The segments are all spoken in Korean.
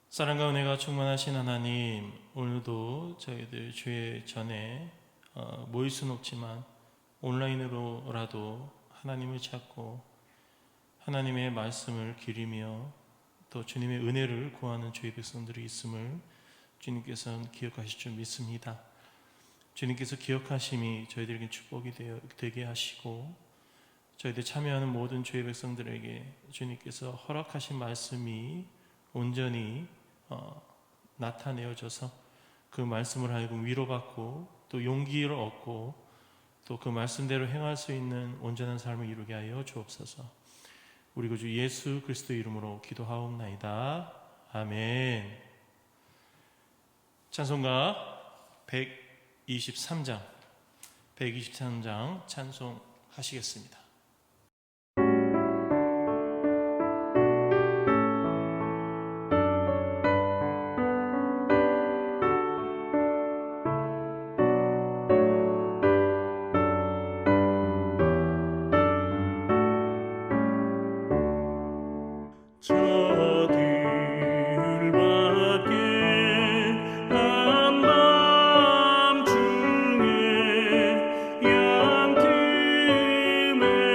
사랑과 은혜가 충만하신 하나님, 오늘도 저희들 주의 전에 모일 수는 없지만 온라인으로라도 하나님을 찾고 하나님의 말씀을 기리며 또 주님의 은혜를 구하는 주의 백성들이 있음을 주님께서는 기억하실 줄 믿습니다. 주님께서 기억하심이 저희들에게 축복이 되게 하시고 저희들 참여하는 모든 주의 백성들에게 주님께서 허락하신 말씀이 온전히 나타내어져서 그 말씀을 하여금 위로받고 또 용기를 얻고 또 그 말씀대로 행할 수 있는 온전한 삶을 이루게 하여 주옵소서. 우리 구주 예수 그리스도의 이름으로 기도하옵나이다. 아멘. 찬송가 123장 찬송하시겠습니다. 한밤중에 양 틈에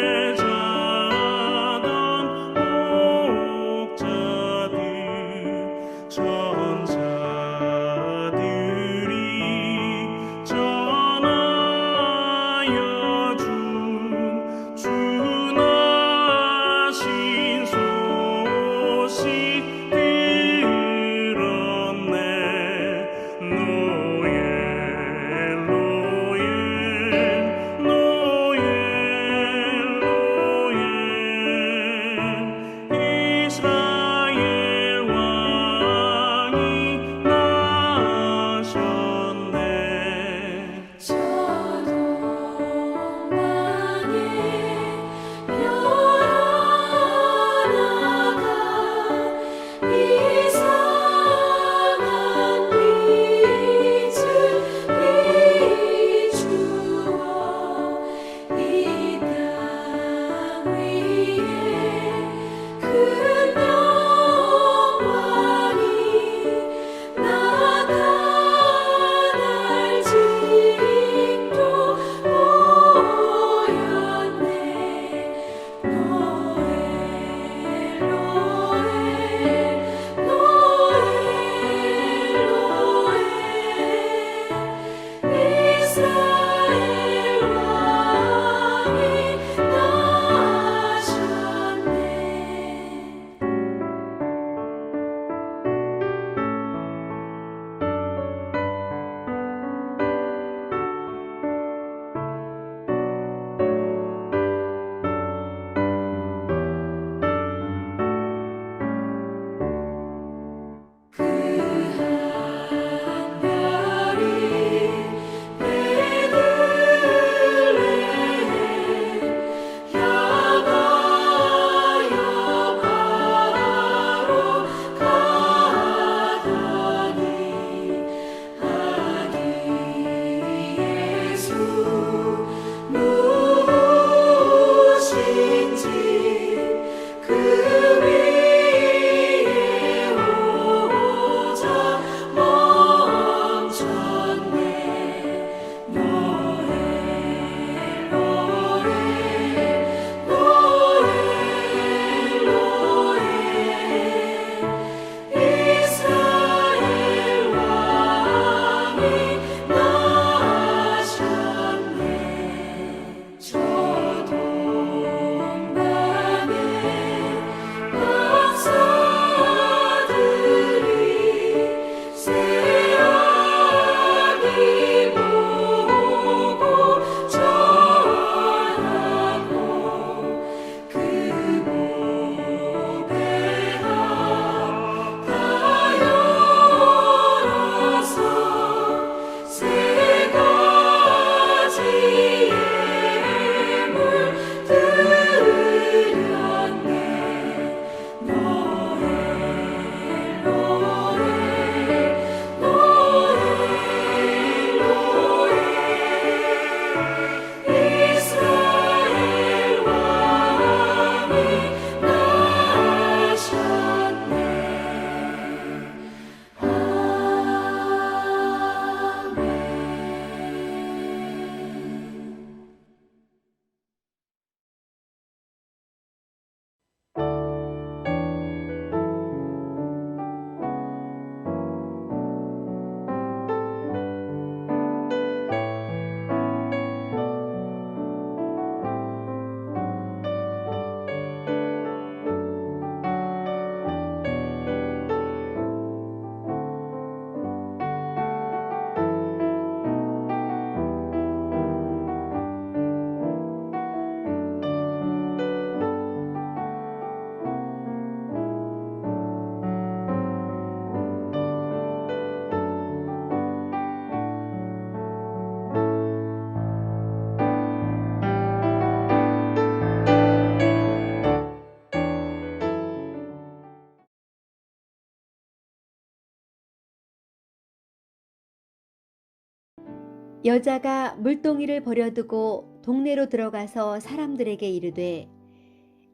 여자가 물동이를 버려두고 동네로 들어가서 사람들에게 이르되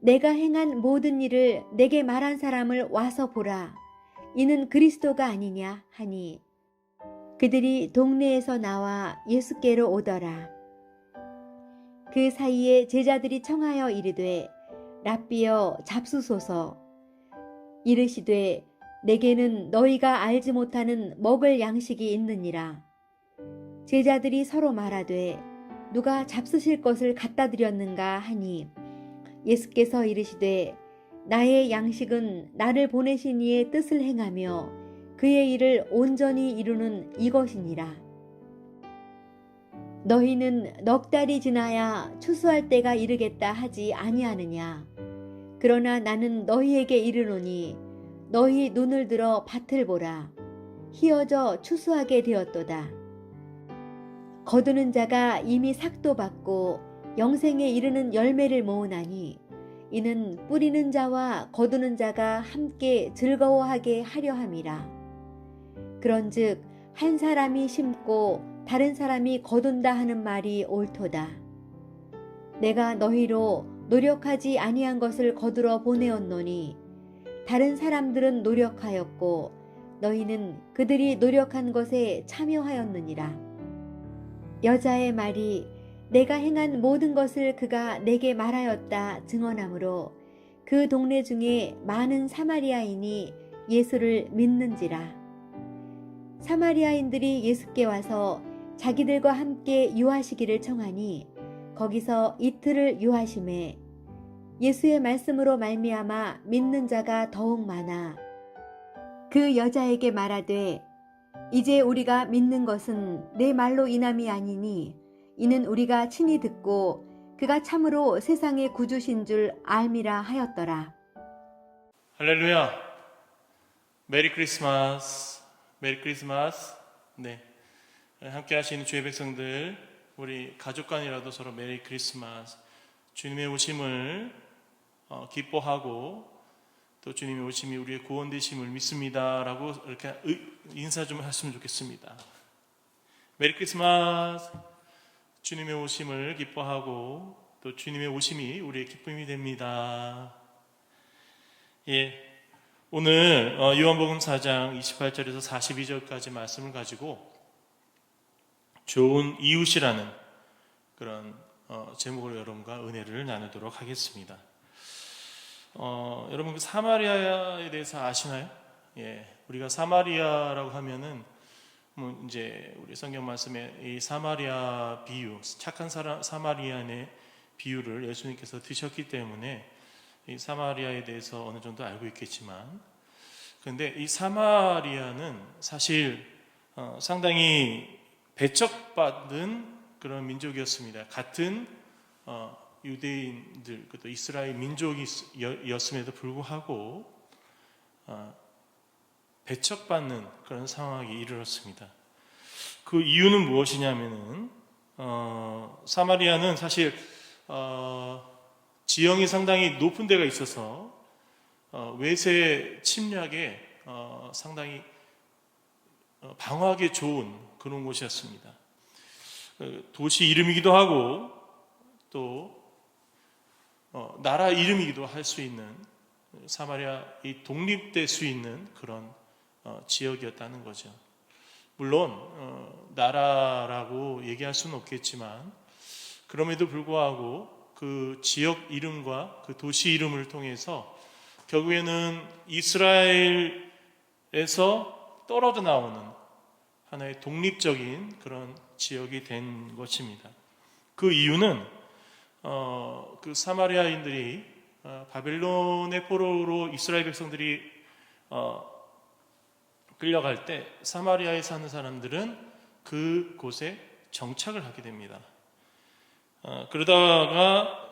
내가 행한 모든 일을 내게 말한 사람을 와서 보라. 이는 그리스도가 아니냐 하니 그들이 동네에서 나와 예수께로 오더라. 그 사이에 제자들이 청하여 이르되 랍비여 잡수소서. 이르시되 내게는 너희가 알지 못하는 먹을 양식이 있느니라. 제자들이 서로 말하되 누가 잡수실 것을 갖다 드렸는가 하니 예수께서 이르시되 나의 양식은 나를 보내신 이의 뜻을 행하며 그의 일을 온전히 이루는 이것이니라. 너희는 넉 달이 지나야 추수할 때가 이르겠다 하지 아니하느냐. 그러나 나는 너희에게 이르노니 너희 눈을 들어 밭을 보라. 희어져 추수하게 되었도다. 거두는 자가 이미 삭도 받고 영생에 이르는 열매를 모으나니 이는 뿌리는 자와 거두는 자가 함께 즐거워하게 하려 함이라. 그런즉 한 사람이 심고 다른 사람이 거둔다 하는 말이 옳도다. 내가 너희로 노력하지 아니한 것을 거두러 보내었노니 다른 사람들은 노력하였고 너희는 그들이 노력한 것에 참여하였느니라. 여자의 말이 내가 행한 모든 것을 그가 내게 말하였다 증언하므로 그 동네 중에 많은 사마리아인이 예수를 믿는지라. 사마리아인들이 예수께 와서 자기들과 함께 유하시기를 청하니 거기서 이틀을 유하심에 예수의 말씀으로 말미암아 믿는 자가 더욱 많아 그 여자에게 말하되 이제 우리가 믿는 것은 내 말로 인함이 아니니 이는 우리가 친히 듣고 그가 참으로 세상의 구주신 줄 알미라 하였더라. 할렐루야. 메리 크리스마스. 메리 크리스마스. 네. 함께 하시는 주의 백성들, 우리 가족 간이라도 서로 메리 크리스마스. 주님의 오심을 기뻐하고 또 주님의 오심이 우리의 구원 되심을 믿습니다 라고 이렇게 인사 좀 하시면 좋겠습니다. 메리 크리스마스. 주님의 오심을 기뻐하고 또 주님의 오심이 우리의 기쁨이 됩니다. 예, 오늘 요한복음 4장 28절에서 42절까지 말씀을 가지고 좋은 이웃이라는 그런 제목으로 여러분과 은혜를 나누도록 하겠습니다. 여러분 그 사마리아에 대해서 아시나요? 예, 우리가 사마리아라고 하면은 이제 우리 성경 말씀에 이 사마리아 비유, 착한 사마리아인의 비유를 예수님께서 드셨기 때문에 이 사마리아에 대해서 어느 정도 알고 있겠지만, 그런데 이 사마리아는 사실 상당히 배척받은 그런 민족이었습니다. 같은 유대인들, 또 이스라엘 민족이었음에도 불구하고 배척받는 그런 상황이 이르렀습니다. 그 이유는 무엇이냐면은 사마리아는 사실 지형이 상당히 높은 데가 있어서 외세 침략에 상당히 방어하기 좋은 그런 곳이었습니다. 도시 이름이기도 하고 또 나라 이름이기도 할 수 있는, 사마리아이 독립될 수 있는 그런 지역이었다는 거죠. 물론 나라라고 얘기할 수는 없겠지만 그럼에도 불구하고 그 지역 이름과 그 도시 이름을 통해서 결국에는 이스라엘에서 떨어져 나오는 하나의 독립적인 그런 지역이 된 것입니다. 그 이유는 그 사마리아인들이 바벨론의 포로로 이스라엘 백성들이 끌려갈 때 사마리아에 사는 사람들은 그곳에 정착을 하게 됩니다. 그러다가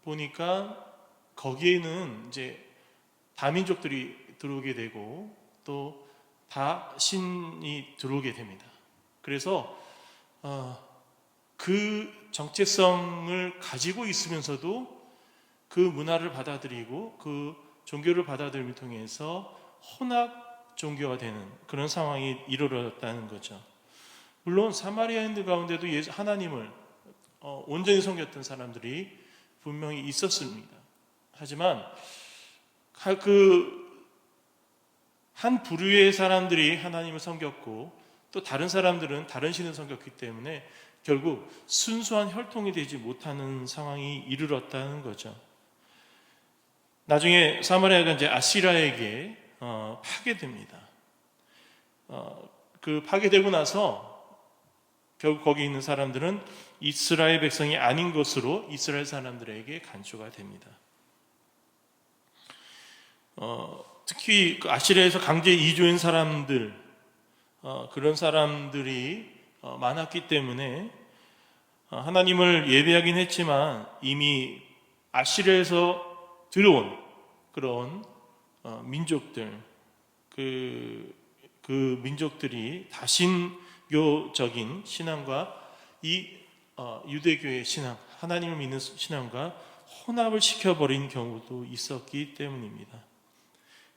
보니까 거기에는 이제 다민족들이 들어오게 되고 또 다신이 들어오게 됩니다. 그래서 그 정체성을 가지고 있으면서도 그 문화를 받아들이고 그 종교를 받아들임을 통해서 혼합 종교가 되는 그런 상황이 이루어졌다는 거죠. 물론 사마리아인들 가운데도 하나님을 온전히 섬겼던 사람들이 분명히 있었습니다. 하지만 그 한 부류의 사람들이 하나님을 섬겼고 또 다른 사람들은 다른 신을 섬겼기 때문에 결국 순수한 혈통이 되지 못하는 상황이 이르렀다는 거죠. 나중에 사마리아가 이제 아시라에게 파괴됩니다. 그 파괴되고 나서 결국 거기 있는 사람들은 이스라엘 백성이 아닌 것으로 이스라엘 사람들에게 간주가 됩니다. 특히 그 아시리아에서 강제 이주한 사람들, 그런 사람들이 많았기 때문에 하나님을 예배하긴 했지만 이미 아시리아에서 들어온 그런 민족들, 그 민족들이 다신교적인 신앙과 이 유대교의 신앙, 하나님을 믿는 신앙과 혼합을 시켜버린 경우도 있었기 때문입니다.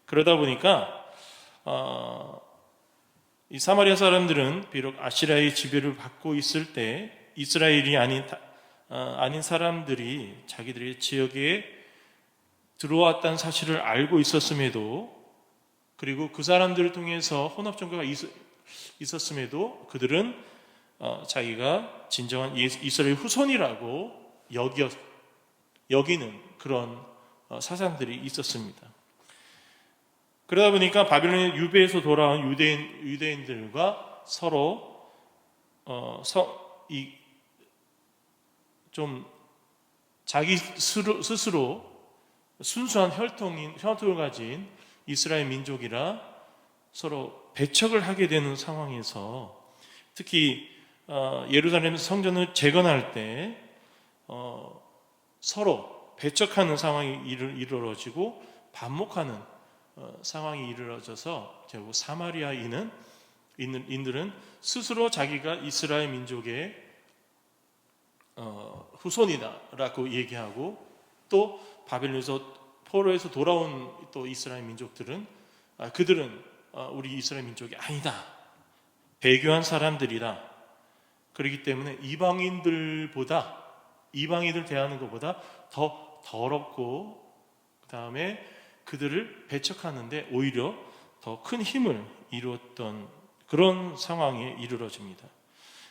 그러다 보니까 이 사마리아 사람들은 비록 아시라의 지배를 받고 있을 때 이스라엘이 아닌 사람들이 자기들의 지역에 들어왔다는 사실을 알고 있었음에도, 그리고 그 사람들을 통해서 혼합 종교가 있었음에도 그들은 자기가 진정한 이스라엘 후손이라고 여기는 그런 사상들이 있었습니다. 그러다 보니까 바빌론의 유배에서 돌아온 유대인들과 서로 좀 자기 스스로 순수한 혈통을 가진 이스라엘 민족이라 서로 배척을 하게 되는 상황에서, 특히 예루살렘 성전을 재건할 때 서로 배척하는 상황이 이루어지고 반목하는 상황이 이루어져서 결국 사마리아인들은 스스로 자기가 이스라엘 민족의 후손이다라고 얘기하고, 또 포로에서 돌아온 또 이스라엘 민족들은 그들은 우리 이스라엘 민족이 아니다, 배교한 사람들이다. 그렇기 때문에 이방인들 대하는 것보다 더 더럽고 그 다음에 그들을 배척하는데 오히려 더 큰 힘을 이루었던 그런 상황에 이르러집니다.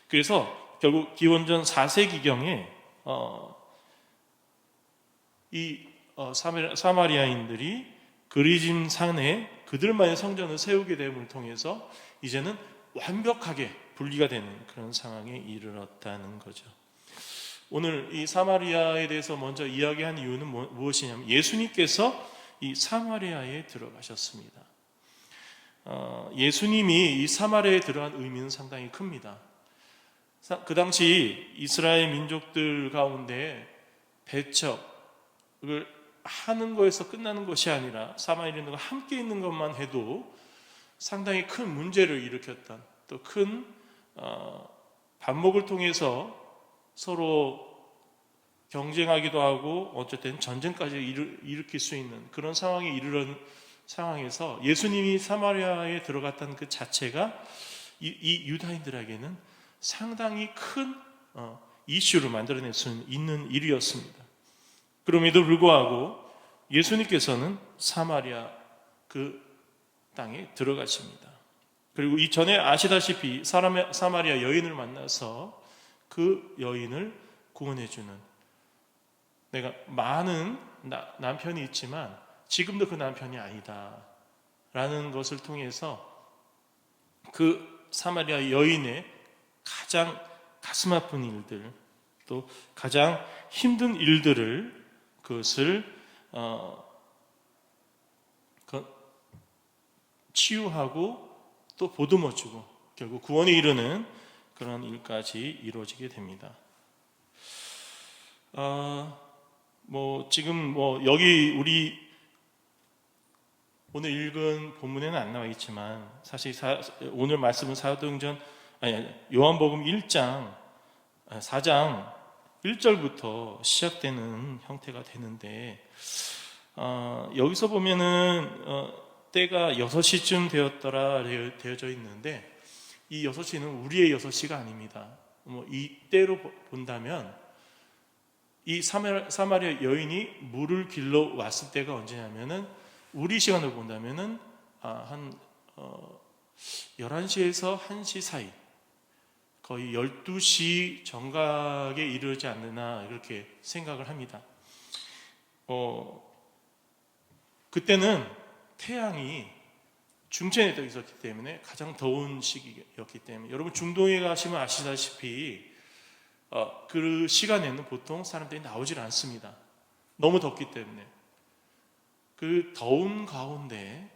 그래서 결국 기원전 4세기경에 이 사마리아인들이 그리짐 산에 그들만의 성전을 세우게 됨을 통해서 이제는 완벽하게 분리가 되는 그런 상황에 이르렀다는 거죠. 오늘 이 사마리아에 대해서 먼저 이야기한 이유는 무엇이냐면 예수님께서 이 사마리아에 들어가셨습니다. 예수님이 이 사마리아에 들어간 의미는 상당히 큽니다. 그 당시 이스라엘 민족들 가운데 배척을 하는 거에서 끝나는 것이 아니라 사마리아인들과 함께 있는 것만 해도 상당히 큰 문제를 일으켰던, 또 큰 반목을 통해서 서로 경쟁하기도 하고 어쨌든 전쟁까지 일으킬 수 있는 그런 상황에 이르는 상황에서 예수님이 사마리아에 들어갔다는 그 자체가 이 유다인들에게는 상당히 큰 이슈를 만들어낼 수 있는 일이었습니다. 그럼에도 불구하고 예수님께서는 사마리아 그 땅에 들어가십니다. 그리고 이전에 아시다시피 사마리아 여인을 만나서 그 여인을 구원해주는, 내가 많은 남편이 있지만 지금도 그 남편이 아니다 라는 것을 통해서 그 사마리아 여인의 가장 가슴 아픈 일들, 또 가장 힘든 일들을 그것을 치유하고 또 보듬어주고 결국 구원에 이르는 그런 일까지 이루어지게 됩니다. 지금 여기 우리 오늘 읽은 본문에는 안 나와 있지만 사실 오늘 말씀은 요한복음 1장 4장 1절부터 시작되는 형태가 되는데, 여기서 보면은 때가 6시쯤 되었더라 되어져 있는데, 이 6시는 우리의 6시가 아닙니다. 이때로 본다면 이 사마리아 여인이 물을 길러 왔을 때가 언제냐면은 우리 시간으로 본다면은 한 11시에서 1시 사이, 거의 12시 정각에 이르지 않느냐 이렇게 생각을 합니다. 그때는 태양이 중천에 떠 있었기 때문에 가장 더운 시기였기 때문에, 여러분 중동에 가시면 아시다시피 그 시간에는 보통 사람들이 나오질 않습니다. 너무 덥기 때문에. 그 더운 가운데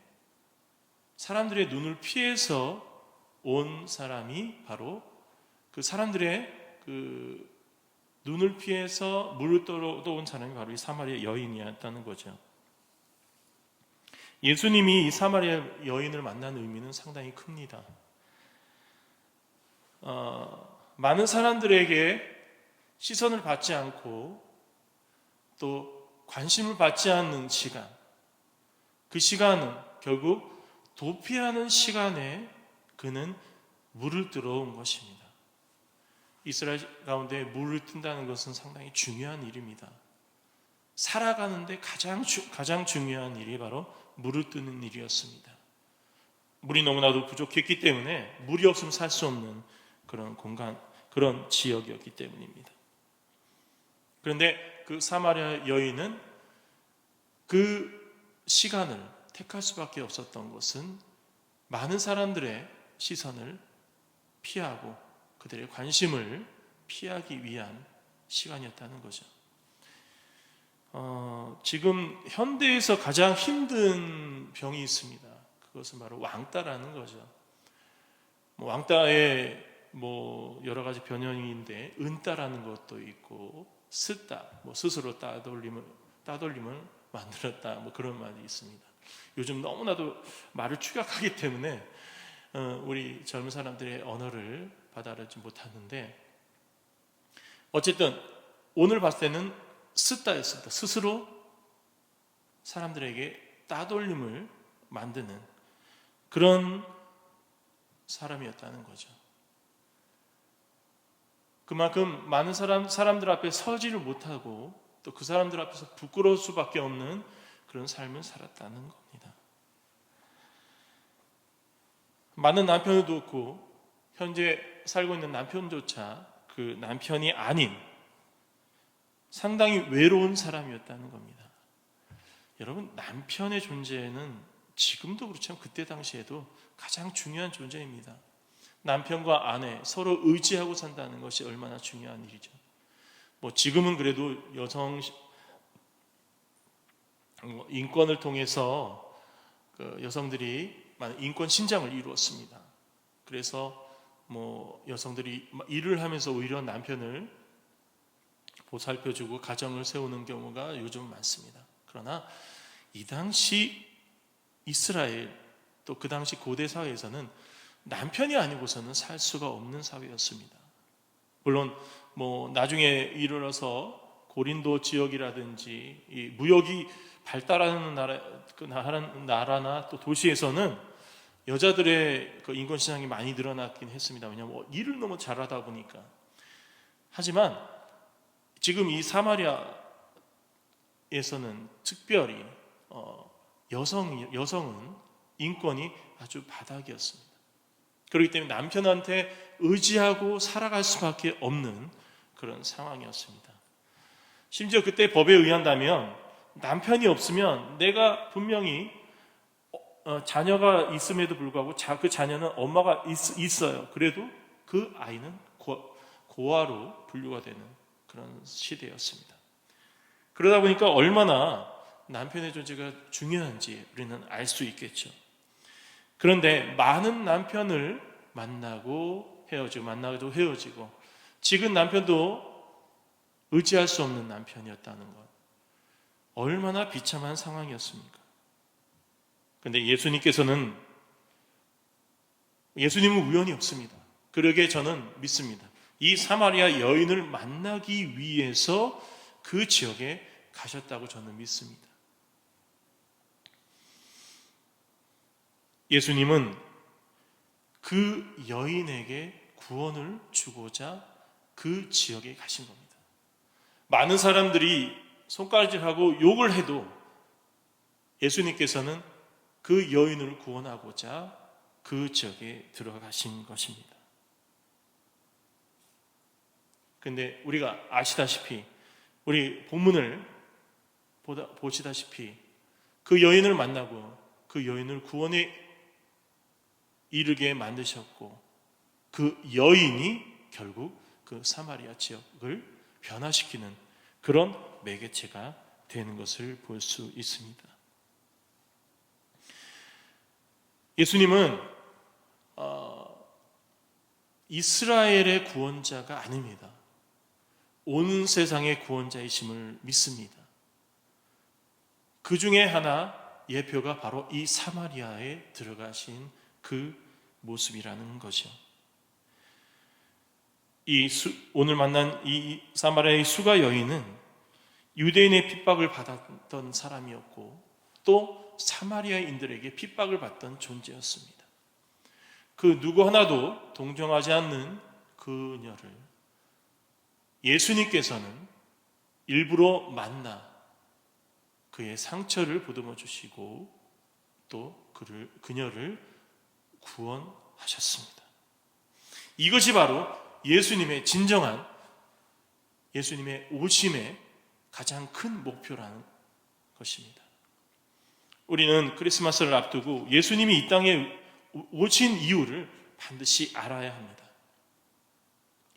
사람들의 눈을 피해서 온 사람이 바로 그 사람들의 그 눈을 피해서 물을 떠온 사람이 바로 이 사마리아 여인이었다는 거죠. 예수님이 이 사마리아 여인을 만난 의미는 상당히 큽니다. 많은 사람들에게 시선을 받지 않고 또 관심을 받지 않는 시간, 그 시간은 결국 도피하는 시간에 그는 물을 들어온 것입니다. 이스라엘 가운데 물을 뜬다는 것은 상당히 중요한 일입니다. 살아가는데 가장 중요한 일이 바로 물을 뜨는 일이었습니다. 물이 너무나도 부족했기 때문에 물이 없으면 살 수 없는 그런 공간, 그런 지역이었기 때문입니다. 그런데 그 사마리아 여인은 그 시간을 택할 수밖에 없었던 것은 많은 사람들의 시선을 피하고 그들의 관심을 피하기 위한 시간이었다는 거죠. 지금 현대에서 가장 힘든 병이 있습니다. 그것은 바로 왕따라는 거죠. 왕따에 여러 가지 변형인데 은따라는 것도 있고 스따, 스스로 따돌림을 만들었다, 그런 말이 있습니다. 요즘 너무나도 말을 축약하기 때문에 우리 젊은 사람들의 언어를 받아들이지 못하는데, 어쨌든 오늘 봤을 때는 스따였습니다. 스스로 사람들에게 따돌림을 만드는 그런 사람이었다는 거죠. 그만큼 많은 사람들 앞에 서지를 못하고 또 그 사람들 앞에서 부끄러울 수밖에 없는 그런 삶을 살았다는 겁니다. 많은 남편을 두고 현재 살고 있는 남편조차 그 남편이 아닌 상당히 외로운 사람이었다는 겁니다. 여러분, 남편의 존재는 지금도 그렇지만 그때 당시에도 가장 중요한 존재입니다. 남편과 아내 서로 의지하고 산다는 것이 얼마나 중요한 일이죠. 지금은 그래도 여성 인권을 통해서 여성들이 많은 인권 신장을 이루었습니다. 그래서 여성들이 일을 하면서 오히려 남편을 보살펴주고 가정을 세우는 경우가 요즘 많습니다. 그러나 이 당시 이스라엘, 또 그 당시 고대 사회에서는 남편이 아니고서는 살 수가 없는 사회였습니다. 물론 나중에 이르러서 고린도 지역이라든지 이 무역이 발달하는 나라나 또 도시에서는 여자들의 그 인권 시장이 많이 늘어났긴 했습니다. 왜냐하면 일을 너무 잘하다 보니까. 하지만 지금 이 사마리아에서는 특별히 여성은 인권이 아주 바닥이었습니다. 그렇기 때문에 남편한테 의지하고 살아갈 수밖에 없는 그런 상황이었습니다. 심지어 그때 법에 의한다면 남편이 없으면 내가 분명히 자녀가 있음에도 불구하고 그 자녀는 엄마가 있어요. 그래도 그 아이는 고아로 분류가 되는 그런 시대였습니다. 그러다 보니까 얼마나 남편의 존재가 중요한지 우리는 알 수 있겠죠. 그런데 많은 남편을 만나고 헤어지고 지금 남편도 의지할 수 없는 남편이었다는 것, 얼마나 비참한 상황이었습니까? 그런데 예수님은 우연이 없습니다. 그러게 저는 믿습니다. 이 사마리아 여인을 만나기 위해서 그 지역에 가셨다고 저는 믿습니다. 예수님은 그 여인에게 구원을 주고자 그 지역에 가신 겁니다. 많은 사람들이 손가락질하고 욕을 해도 예수님께서는 그 여인을 구원하고자 그 지역에 들어가신 것입니다. 그런데 우리가 아시다시피, 우리 본문을 보시다시피 그 여인을 만나고 그 여인을 구원에 이르게 만드셨고, 그 여인이 결국 그 사마리아 지역을 변화시키는 그런 매개체가 되는 것을 볼 수 있습니다. 예수님은 이스라엘의 구원자가 아닙니다. 온 세상의 구원자이심을 믿습니다. 그 중에 하나 예표가 바로 이 사마리아에 들어가신 그 모습이라는 것이요. 오늘 만난 이 사마리아의 수가 여인은 유대인의 핍박을 받았던 사람이었고, 또 사마리아인들에게 핍박을 받던 존재였습니다. 그 누구 하나도 동정하지 않는 그녀를 예수님께서는 일부러 만나 그의 상처를 보듬어 주시고 또 그녀를 구원하셨습니다. 이것이 바로 예수님의 진정한, 예수님의 오심의 가장 큰 목표라는 것입니다. 우리는 크리스마스를 앞두고 예수님이 이 땅에 오신 이유를 반드시 알아야 합니다.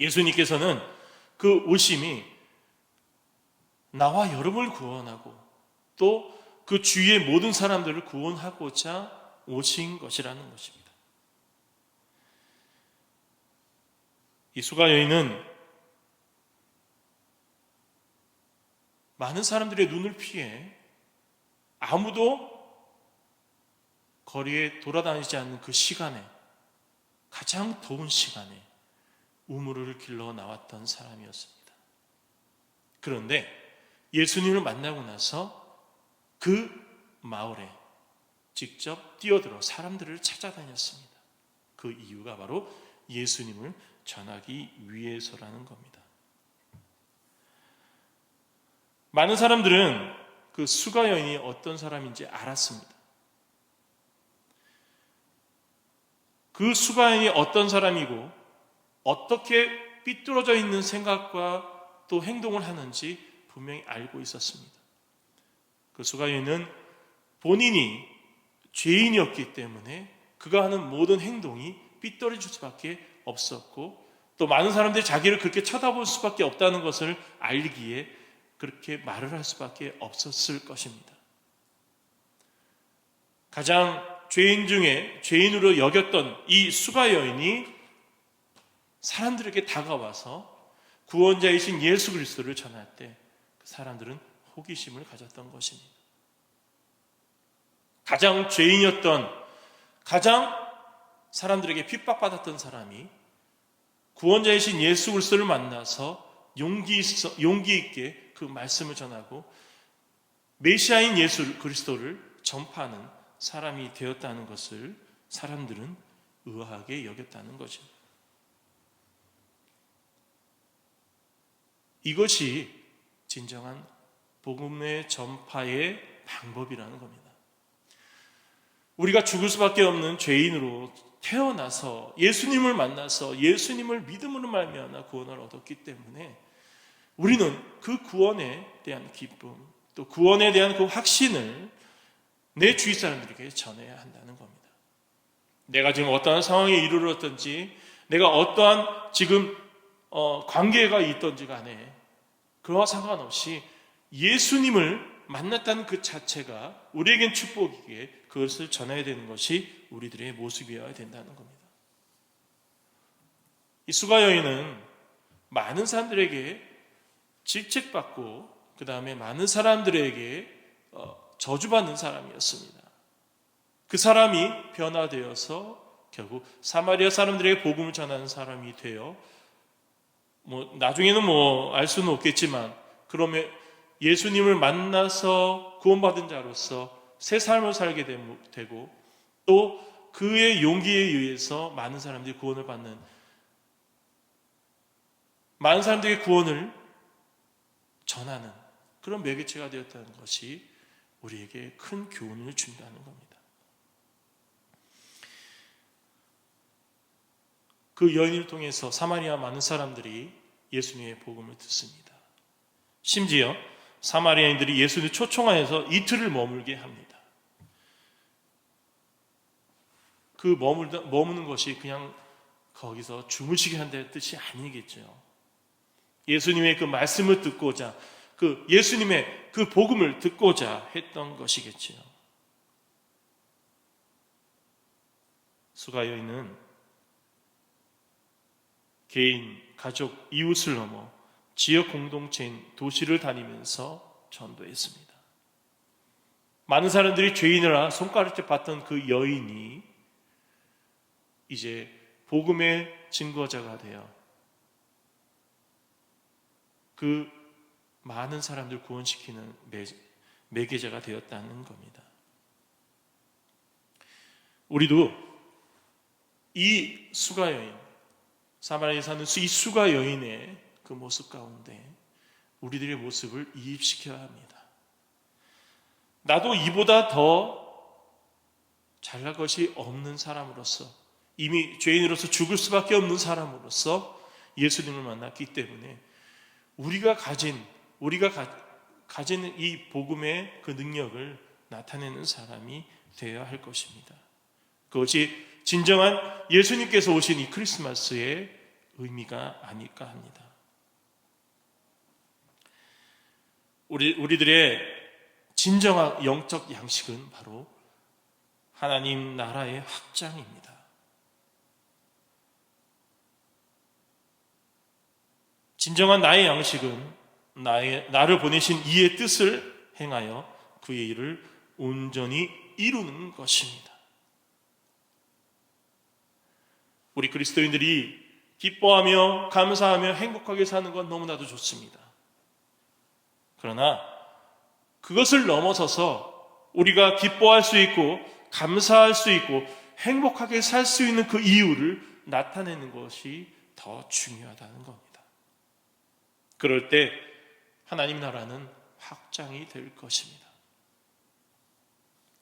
예수님께서는 그 오심이 나와 여러분을 구원하고 또 그 주위의 모든 사람들을 구원하고자 오신 것이라는 것입니다. 이 수가 여인은 많은 사람들의 눈을 피해 아무도 거리에 돌아다니지 않는 그 시간에, 가장 더운 시간에 우물을 길러 나왔던 사람이었습니다. 그런데 예수님을 만나고 나서 그 마을에 직접 뛰어들어 사람들을 찾아다녔습니다. 그 이유가 바로 예수님을 전하기 위해서라는 겁니다. 많은 사람들은 그 수가 여인이 어떤 사람인지 알았습니다. 그 수가 여인이 어떤 사람이고 어떻게 삐뚤어져 있는 생각과 또 행동을 하는지 분명히 알고 있었습니다. 그 수가 여인은 본인이 죄인이었기 때문에 그가 하는 모든 행동이 삐뚤어질 수밖에 없었고, 또 많은 사람들이 자기를 그렇게 쳐다볼 수밖에 없다는 것을 알기에 그렇게 말을 할 수밖에 없었을 것입니다. 가장 죄인 중에 죄인으로 여겼던 이 수가 여인이 사람들에게 다가와서 구원자이신 예수 그리스도를 전할 때 그 사람들은 호기심을 가졌던 것입니다. 가장 죄인이었던, 가장 사람들에게 핍박받았던 사람이 구원자이신 예수 그리스도를 만나서 용기 있게 그 말씀을 전하고 메시아인 예수 그리스도를 전파하는 사람이 되었다는 것을 사람들은 의아하게 여겼다는 것입니다. 이것이 진정한 복음의 전파의 방법이라는 겁니다. 우리가 죽을 수밖에 없는 죄인으로 태어나서 예수님을 만나서 예수님을 믿음으로 말미암아 구원을 얻었기 때문에 우리는 그 구원에 대한 기쁨, 또 구원에 대한 그 확신을 내 주위 사람들에게 전해야 한다는 겁니다. 내가 지금 어떠한 상황에 이르렀든지, 내가 어떠한 지금 관계가 있든지 간에 그와 상관없이 예수님을 만났다는 그 자체가 우리에겐 축복이기에 그것을 전해야 되는 것이 우리들의 모습이어야 된다는 겁니다. 이 수가 여인은 많은 사람들에게 질책받고 그 다음에 많은 사람들에게 저주받는 사람이었습니다. 그 사람이 변화되어서 결국 사마리아 사람들에게 복음을 전하는 사람이 되어 나중에는 알 수는 없겠지만, 그러면 예수님을 만나서 구원받은 자로서 새 삶을 살게 되고, 또 그의 용기에 의해서 많은 사람들이 구원을 받는, 많은 사람들에게 구원을 전하는 그런 매개체가 되었다는 것이 우리에게 큰 교훈을 준다는 겁니다. 그 여인을 통해서 사마리아 많은 사람들이 예수님의 복음을 듣습니다. 심지어 사마리아인들이 예수를 초청하여서 이틀을 머물게 합니다. 그 머무는 것이 그냥 거기서 주무시게 한다는 뜻이 아니겠죠. 예수님의 그 말씀을 듣고자, 그 예수님의 그 복음을 듣고자 했던 것이겠지요. 수가 여인은 개인, 가족, 이웃을 넘어 지역 공동체인 도시를 다니면서 전도했습니다. 많은 사람들이 죄인이라 손가락질 받던 그 여인이 이제 복음의 증거자가 되어 그 많은 사람들 구원시키는 매개자가 되었다는 겁니다. 우리도 이 수가 여인, 사마리아에 사는 이 수가 여인의 그 모습 가운데 우리들의 모습을 이입시켜야 합니다. 나도 이보다 더 잘날 것이 없는 사람으로서, 이미 죄인으로서 죽을 수밖에 없는 사람으로서 예수님을 만났기 때문에 우리가 가진 이 복음의 그 능력을 나타내는 사람이 되어야 할 것입니다. 그것이 진정한 예수님께서 오신 이 크리스마스의 의미가 아닐까 합니다. 우리들의 진정한 영적 양식은 바로 하나님 나라의 확장입니다. 진정한 나의 양식은 나를 보내신 이의 뜻을 행하여 그의 일을 온전히 이루는 것입니다. 우리 그리스도인들이 기뻐하며 감사하며 행복하게 사는 건 너무나도 좋습니다. 그러나 그것을 넘어서서 우리가 기뻐할 수 있고 감사할 수 있고 행복하게 살 수 있는 그 이유를 나타내는 것이 더 중요하다는 겁니다. 그럴 때 하나님 나라는 확장이 될 것입니다.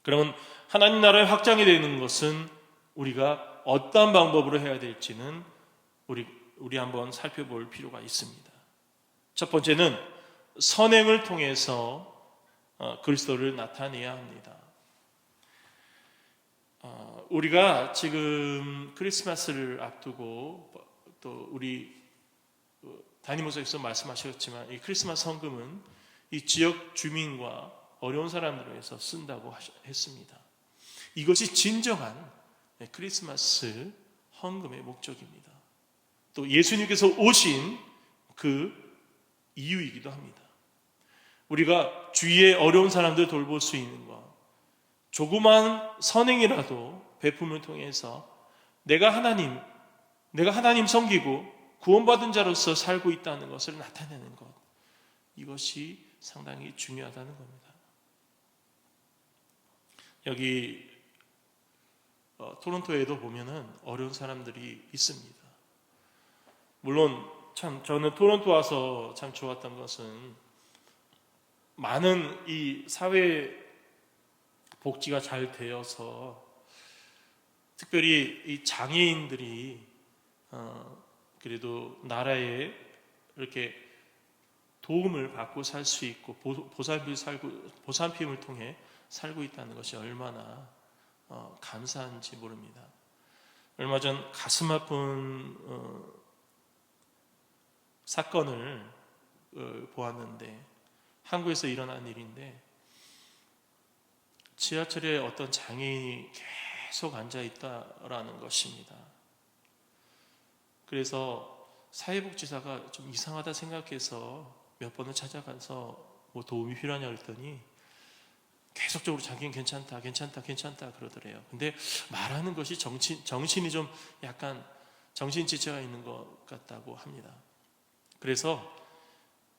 그러면 하나님 나라의 확장이 되는 것은 우리가 어떤 방법으로 해야 될지는 우리 한번 살펴볼 필요가 있습니다. 첫 번째는 선행을 통해서 그리스도를 나타내야 합니다. 우리가 지금 크리스마스를 앞두고 또 우리 담임목사께서 말씀하셨지만 이 크리스마스 헌금은 이 지역 주민과 어려운 사람들을 위해서 쓴다고 했습니다. 이것이 진정한 크리스마스 헌금의 목적입니다. 또 예수님께서 오신 그 이유이기도 합니다. 우리가 주위의 어려운 사람들 돌볼 수 있는 것, 조그만 선행이라도 베품을 통해서 내가 하나님 섬기고 구원받은 자로서 살고 있다는 것을 나타내는 것, 이것이 상당히 중요하다는 겁니다. 여기 토론토에도 보면은 어려운 사람들이 있습니다. 물론 참 저는 토론토 와서 참 좋았던 것은 많은 이 사회 복지가 잘 되어서 특별히 이 장애인들이 그래도 나라에 이렇게 도움을 받고 살 수 있고 보살핌을 통해 살고 있다는 것이 얼마나 감사한지 모릅니다. 얼마 전 가슴 아픈 사건을 보았는데 한국에서 일어난 일인데 지하철에 어떤 장애인이 계속 앉아 있다라는 것입니다. 그래서 사회복지사가 좀 이상하다 생각해서 몇 번을 찾아가서 뭐 도움이 필요하냐 그랬더니 계속적으로 자기는 괜찮다 그러더래요. 근데 말하는 것이 정신이 좀 약간 정신지체가 있는 것 같다고 합니다. 그래서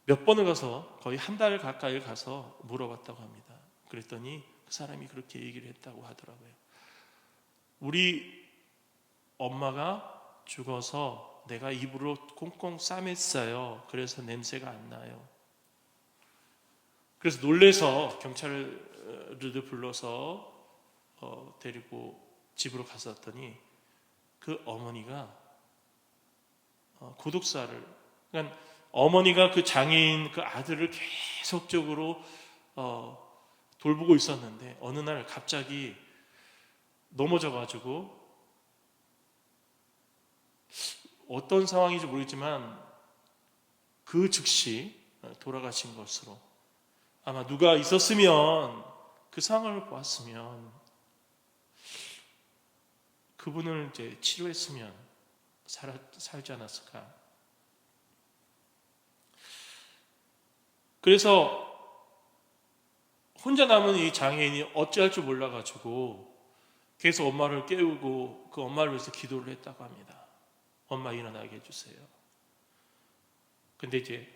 몇 번을 가서 거의 한 달 가까이 가서 물어봤다고 합니다. 그랬더니 그 사람이 그렇게 얘기를 했다고 하더라고요. 우리 엄마가 죽어서 내가 이불로 꽁꽁 싸맸어요. 그래서 냄새가 안 나요. 그래서 놀래서 경찰을 불러서 데리고 집으로 갔었더니 그 어머니가 고독사를, 그러니까 어머니가 그 장애인 그 아들을 계속적으로 돌보고 있었는데 어느 날 갑자기 넘어져가지고, 어떤 상황인지 모르겠지만 그 즉시 돌아가신 것으로, 아마 누가 있었으면, 그 상황을 보았으면 그분을 이제 치료했으면 살지 않았을까. 그래서 혼자 남은 이 장애인이 어찌할 줄 몰라가지고 계속 엄마를 깨우고 그 엄마를 위해서 기도를 했다고 합니다. 엄마 일어나게 해주세요. 근데 이제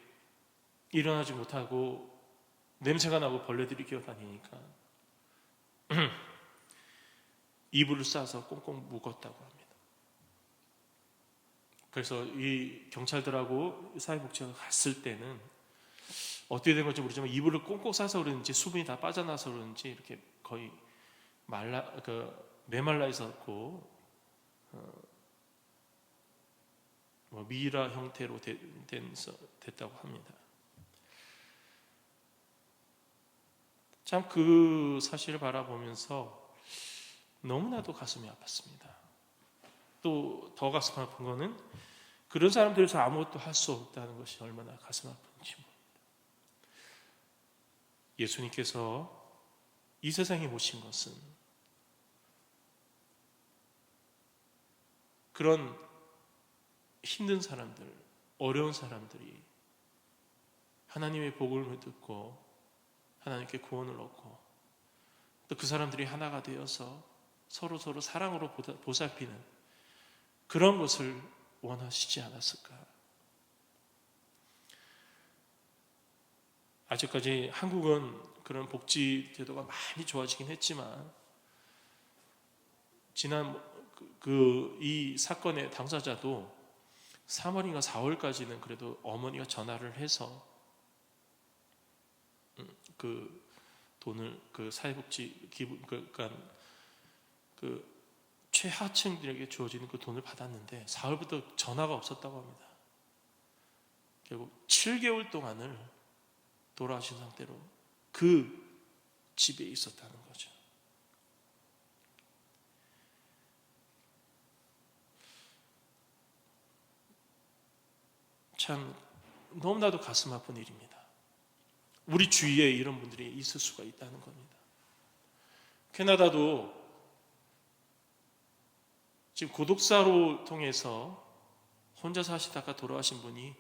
일어나지 못하고 냄새가 나고 벌레들이 기어다니니까 이불을 싸서 꽁꽁 묶었다고 합니다. 그래서 이 경찰들하고 사회복지가 갔을 때는 어떻게 된 건지 모르지만 이불을 꽁꽁 싸서 그런지 수분이 다 빠져나서 그런지 이렇게 거의 메말라 있었고, 미라 형태로 됐다고 합니다. 참 그 사실을 바라보면서 너무나도 가슴이 아팠습니다. 또 더 가슴 아픈 거는 그런 사람들에서 아무것도 할 수 없다는 것이 얼마나 가슴 아픈지 모릅니다. 예수님께서 이 세상에 오신 것은 그런 힘든 사람들, 어려운 사람들이 하나님의 복을 듣고 하나님께 구원을 얻고 또 그 사람들이 하나가 되어서 서로 사랑으로 보살피는 그런 것을 원하시지 않았을까. 아직까지 한국은 그런 복지 제도가 많이 좋아지긴 했지만 지난 이 사건의 당사자도 3월인가 4월까지는 그래도 어머니가 전화를 해서 그 돈을 그 사회복지 기부, 그러니까 그 최하층들에게 주어지는 그 돈을 받았는데 4월부터 전화가 없었다고 합니다. 결국 7개월 동안을 돌아가신 상태로 그 집에 있었다는 거죠. 참 너무나도 가슴 아픈 일입니다. 우리 주위에 이런 분들이 있을 수가 있다는 겁니다. 캐나다도 지금 고독사로 통해서 혼자 사시다가 돌아가신 분이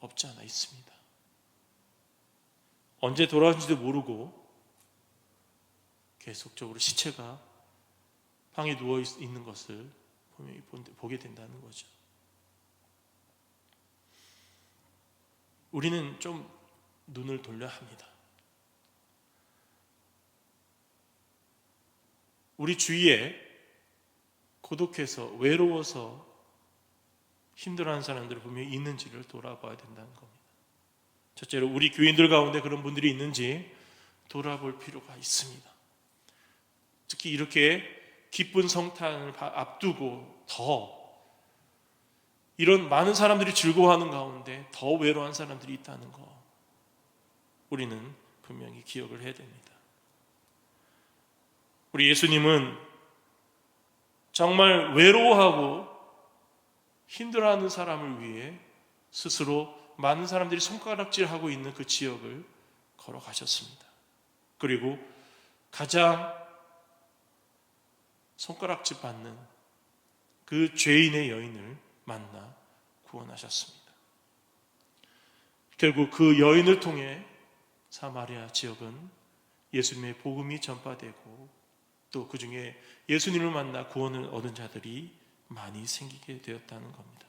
없지 않아 있습니다. 언제 돌아가신지도 모르고 계속적으로 시체가 방에 누워 있는 것을 보게 된다는 거죠. 우리는 좀 눈을 돌려야 합니다. 우리 주위에 고독해서 외로워서 힘들어하는 사람들을 분명히 있는지를 돌아봐야 된다는 겁니다. 첫째로 우리 교인들 가운데 그런 분들이 있는지 돌아볼 필요가 있습니다. 특히 이렇게 기쁜 성탄을 앞두고 더 이런 많은 사람들이 즐거워하는 가운데 더 외로워한 사람들이 있다는 거 우리는 분명히 기억을 해야 됩니다. 우리 예수님은 정말 외로워하고 힘들어하는 사람을 위해 스스로 많은 사람들이 손가락질하고 있는 그 지역을 걸어가셨습니다. 그리고 가장 손가락질 받는 그 죄인의 여인을 만나 구원하셨습니다. 결국 그 여인을 통해 사마리아 지역은 예수님의 복음이 전파되고 또 그 중에 예수님을 만나 구원을 얻은 자들이 많이 생기게 되었다는 겁니다.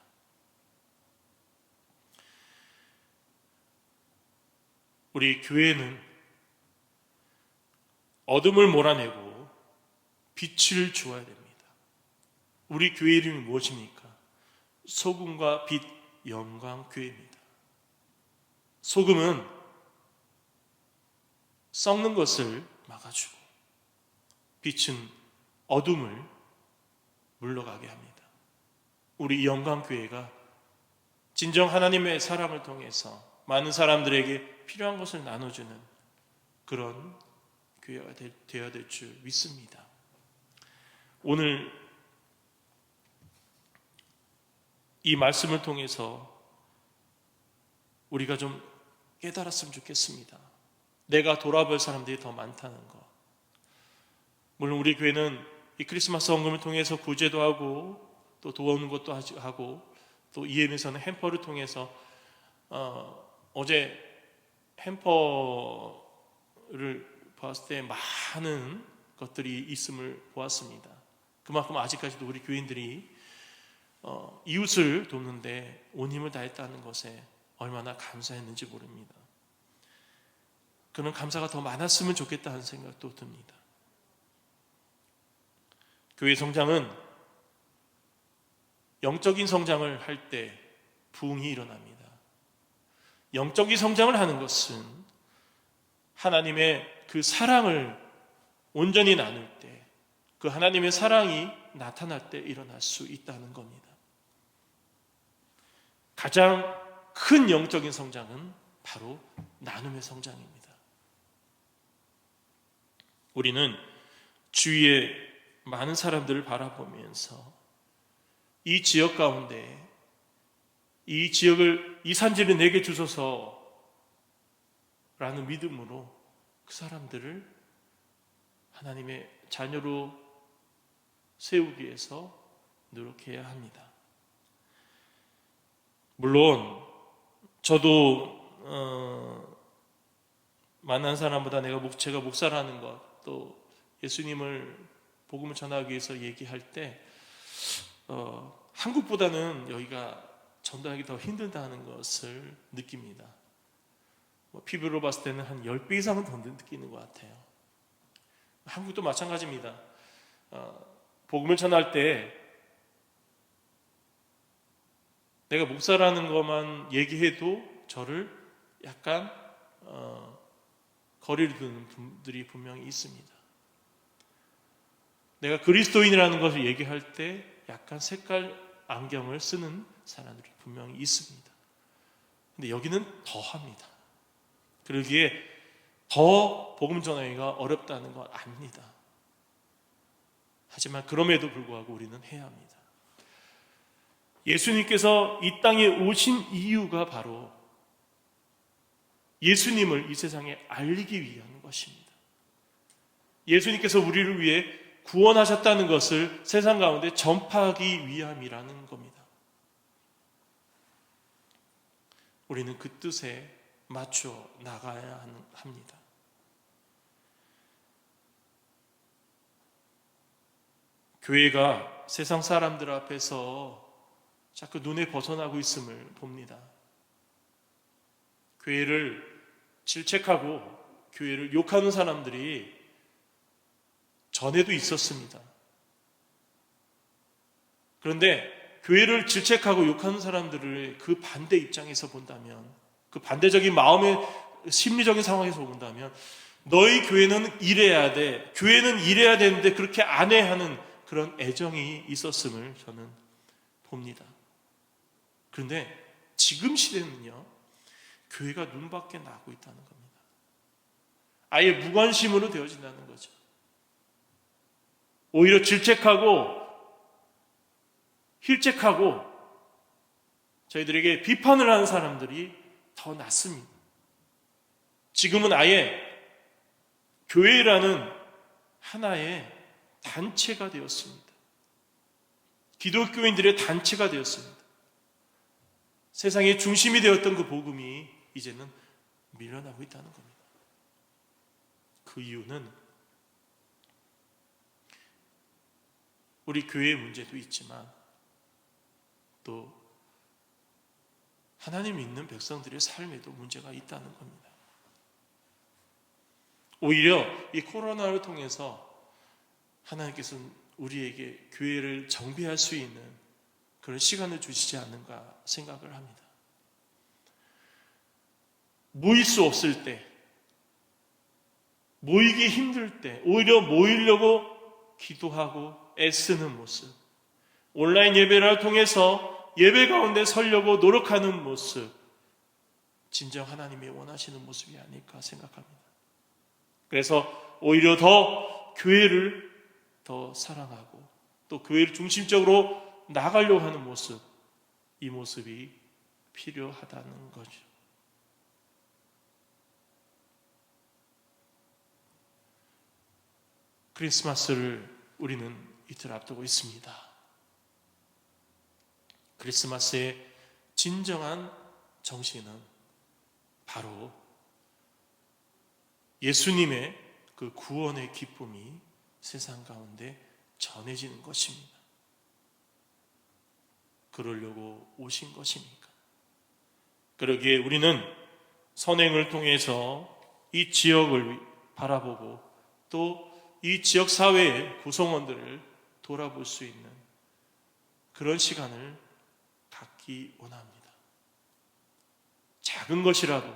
우리 교회는 어둠을 몰아내고 빛을 주어야 됩니다. 우리 교회 이름이 무엇입니까? 소금과 빛, 영광 교회입니다. 소금은 썩는 것을 막아주고 빛은 어둠을 물러가게 합니다. 우리 영광 교회가 진정 하나님의 사랑을 통해서 많은 사람들에게 필요한 것을 나눠주는 그런 교회가 되어야 될 줄 믿습니다. 오늘 이 말씀을 통해서 우리가 좀 깨달았으면 좋겠습니다. 내가 돌아볼 사람들이 더 많다는 것. 물론 우리 교회는 이 크리스마스 헌금을 통해서 구제도 하고 또 도와주는 것도 하고 또 EM에서는 햄퍼를 통해서 어제 햄퍼를 봤을 때 많은 것들이 있음을 보았습니다. 그만큼 아직까지도 우리 교인들이 이웃을 돕는데 온 힘을 다했다는 것에 얼마나 감사했는지 모릅니다. 그런 감사가 더 많았으면 좋겠다는 생각도 듭니다. 교회 성장은 영적인 성장을 할 때 부흥이 일어납니다. 영적인 성장을 하는 것은 하나님의 그 사랑을 온전히 나눌 때, 그 하나님의 사랑이 나타날 때 일어날 수 있다는 겁니다. 가장 큰 영적인 성장은 바로 나눔의 성장입니다. 우리는 주위에 많은 사람들을 바라보면서 이 지역 가운데 이 지역을 이 산지를 내게 주소서 라는 믿음으로 그 사람들을 하나님의 자녀로 세우기 위해서 노력해야 합니다. 물론 저도 만난 사람보다 제가 목사라는 것, 또 예수님을 복음을 전하기 위해서 얘기할 때 한국보다는 여기가 전달하기 더 힘들다는 것을 느낍니다. 피부로 봤을 때는 한 10배 이상은 더 느끼는 것 같아요. 한국도 마찬가지입니다. 복음을 전할 때 내가 목사라는 것만 얘기해도 저를 약간 거리를 두는 분들이 분명히 있습니다. 내가 그리스도인이라는 것을 얘기할 때 약간 색깔 안경을 쓰는 사람들이 분명히 있습니다. 근데 여기는 더 합니다. 그러기에 더 복음 전하기가 어렵다는 걸 압니다. 하지만 그럼에도 불구하고 우리는 해야 합니다. 예수님께서 이 땅에 오신 이유가 바로 예수님을 이 세상에 알리기 위한 것입니다. 예수님께서 우리를 위해 구원하셨다는 것을 세상 가운데 전파하기 위함이라는 겁니다. 우리는 그 뜻에 맞춰 나가야 합니다. 교회가 세상 사람들 앞에서 자꾸 눈에 벗어나고 있음을 봅니다. 교회를 질책하고 교회를 욕하는 사람들이 전에도 있었습니다. 그런데 교회를 질책하고 욕하는 사람들을 그 반대 입장에서 본다면, 그 반대적인 마음의 심리적인 상황에서 본다면 너희 교회는 이래야 돼, 교회는 이래야 되는데 그렇게 안 해 하는 그런 애정이 있었음을 저는 봅니다. 그런데 지금 시대는요, 교회가 눈밖에 나고 있다는 겁니다. 아예 무관심으로 되어진다는 거죠. 오히려 질책하고 힐책하고 저희들에게 비판을 하는 사람들이 더 낫습니다. 지금은 아예 교회라는 하나의 단체가 되었습니다. 기독교인들의 단체가 되었습니다. 세상의 중심이 되었던 그 복음이 이제는 밀려나고 있다는 겁니다. 그 이유는 우리 교회의 문제도 있지만 또 하나님 믿는 백성들의 삶에도 문제가 있다는 겁니다. 오히려 이 코로나를 통해서 하나님께서는 우리에게 교회를 정비할 수 있는 그런 시간을 주시지 않는가 생각을 합니다. 모일 수 없을 때, 모이기 힘들 때 오히려 모이려고 기도하고 애쓰는 모습, 온라인 예배를 통해서 예배 가운데 서려고 노력하는 모습, 진정 하나님이 원하시는 모습이 아닐까 생각합니다. 그래서 오히려 더 교회를 더 사랑하고 또 교회를 중심적으로 나가려고 하는 모습, 이 모습이 필요하다는 거죠. 크리스마스를 우리는 이틀 앞두고 있습니다. 크리스마스의 진정한 정신은 바로 예수님의 그 구원의 기쁨이 세상 가운데 전해지는 것입니다. 그러려고 오신 것이니까. 그러기에 우리는 선행을 통해서 이 지역을 바라보고 또 이 지역 사회의 구성원들을 돌아볼 수 있는 그런 시간을 갖기 원합니다. 작은 것이라도,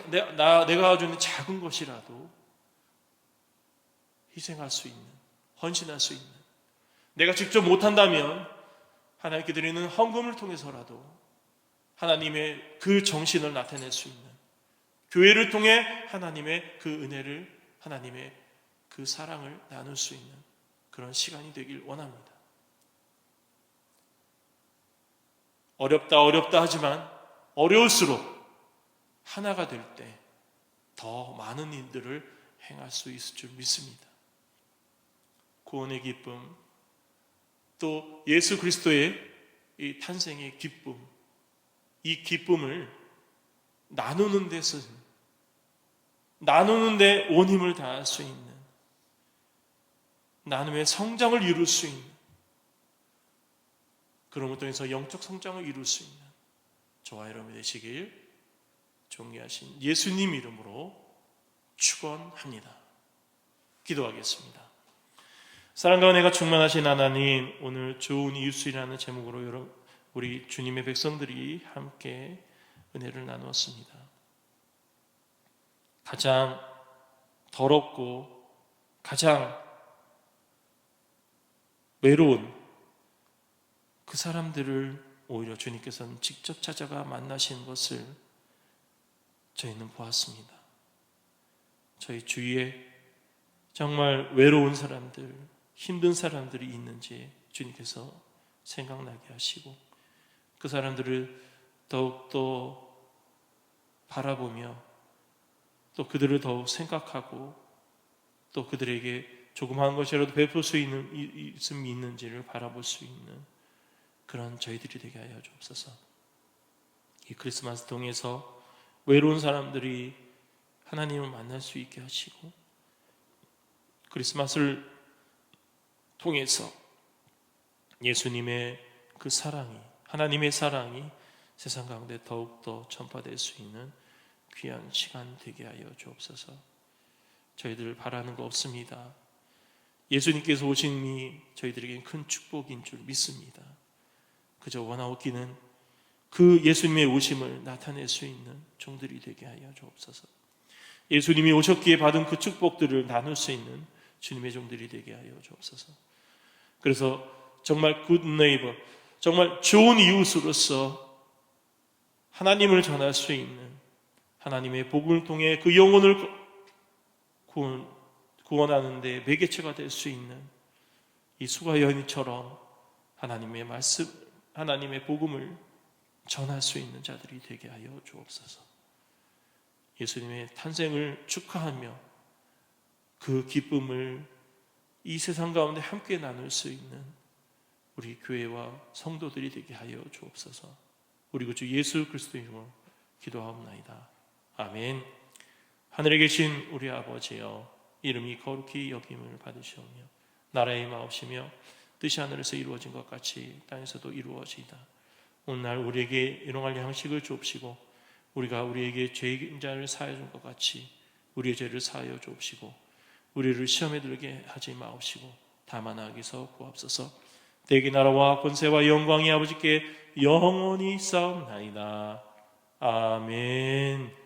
내가 가지고 있는 작은 것이라도 희생할 수 있는, 헌신할 수 있는, 내가 직접 못한다면 하나님께 드리는 헌금을 통해서라도 하나님의 그 정신을 나타낼 수 있는, 교회를 통해 하나님의 그 은혜를, 하나님의 그 사랑을 나눌 수 있는 그런 시간이 되길 원합니다. 어렵다 하지만 어려울수록 하나가 될 때 더 많은 일들을 행할 수 있을 줄 믿습니다. 구원의 기쁨, 또 예수 그리스도의 이 탄생의 기쁨, 이 기쁨을 나누는 데 온 힘을 다할 수 있는, 나눔의 성장을 이룰 수 있는, 그런 것 통해서 영적 성장을 이룰 수 있는 저와 여러분이 되시길 존귀하신 예수님 이름으로 축원합니다. 기도하겠습니다. 사랑과 은혜가 충만하신 하나님, 오늘 좋은 이웃이라는 제목으로 우리 주님의 백성들이 함께 은혜를 나누었습니다. 가장 더럽고 가장 외로운 그 사람들을 오히려 주님께서는 직접 찾아가 만나신 것을 저희는 보았습니다. 저희 주위에 정말 외로운 사람들, 힘든 사람들이 있는지 주님께서 생각나게 하시고 그 사람들을 더욱더 바라보며 또 그들을 더욱 생각하고 또 그들에게 조그마한 것이라도 베풀 수 있음이 있는지를 바라볼 수 있는 그런 저희들이 되게 하여 주옵소서. 이 크리스마스 통해서 외로운 사람들이 하나님을 만날 수 있게 하시고 크리스마스를 통해서 예수님의 그 사랑이, 하나님의 사랑이 세상 가운데 더욱더 전파될 수 있는 귀한 시간 되게 하여 주옵소서. 저희들 바라는 거 없습니다. 예수님께서 오심이 저희들에게는 큰 축복인 줄 믿습니다. 그저 원하옵기는 그 예수님의 오심을 나타낼 수 있는 종들이 되게 하여 주옵소서. 예수님이 오셨기에 받은 그 축복들을 나눌 수 있는 주님의 종들이 되게 하여 주옵소서. 그래서 정말 굿 네이버, 정말 좋은 이웃으로서 하나님을 전할 수 있는, 하나님의 복음을 통해 그 영혼을 구원하는 데 매개체가 될 수 있는 이 수가 여인처럼 하나님의 말씀, 하나님의 복음을 전할 수 있는 자들이 되게 하여 주옵소서. 예수님의 탄생을 축하하며 그 기쁨을 이 세상 가운데 함께 나눌 수 있는 우리 교회와 성도들이 되게 하여 주옵소서. 우리 구주 예수 그리스도의 이름으로 기도하옵나이다. 아멘. 하늘에 계신 우리 아버지여, 이름이 거룩히 여김을 받으시오며 나라의 마옵시며 뜻이 하늘에서 이루어진 것 같이 땅에서도 이루어지이다. 오늘날 우리에게 일용할 양식을 주옵시고 우리가 우리에게 죄인 자를 사하여 준 것 같이 우리의 죄를 사하여 주옵시고 우리를 시험에 들게 하지 마옵시고 다만 악에서 구하옵소서. 대기 나라와 권세와 영광이 아버지께 영원히 싸움나이다. 아멘.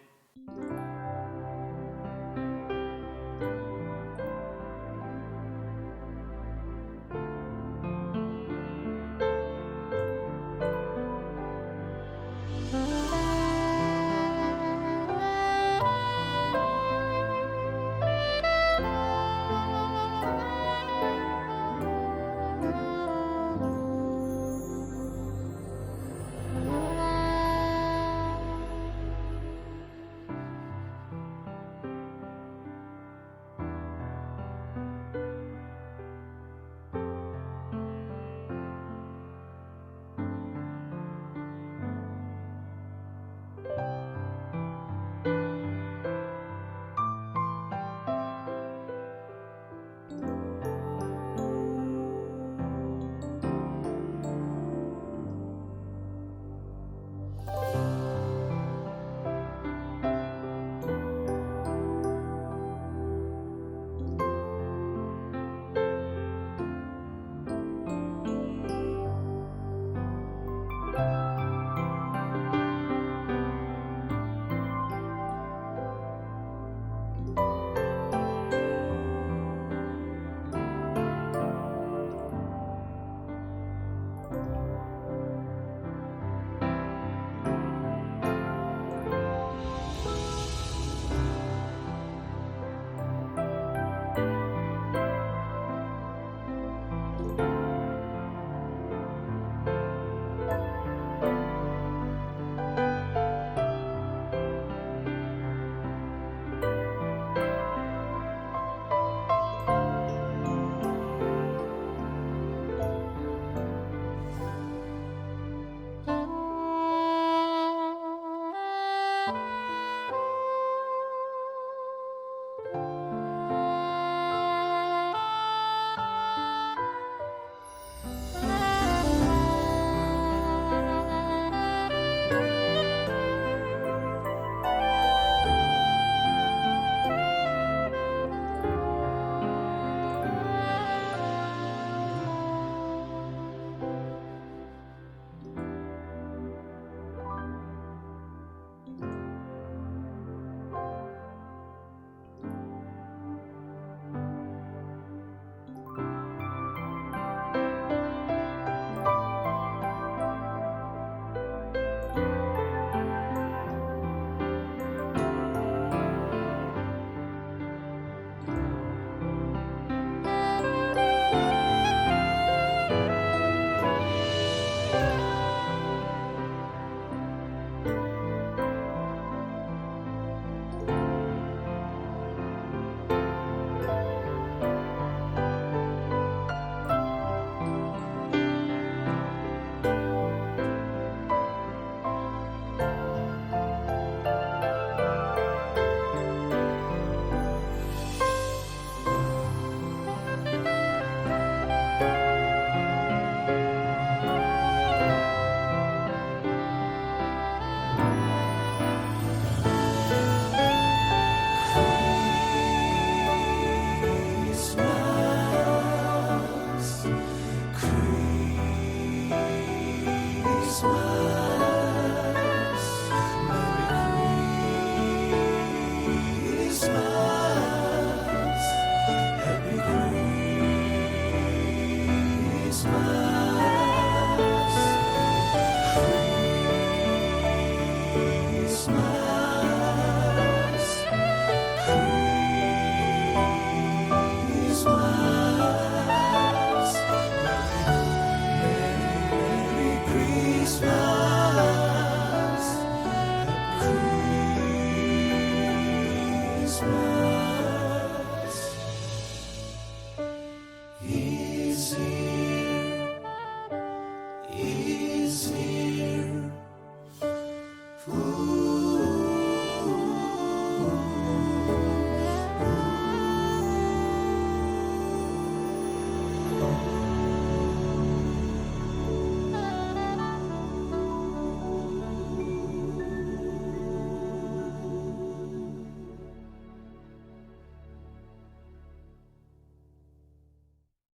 Christmas.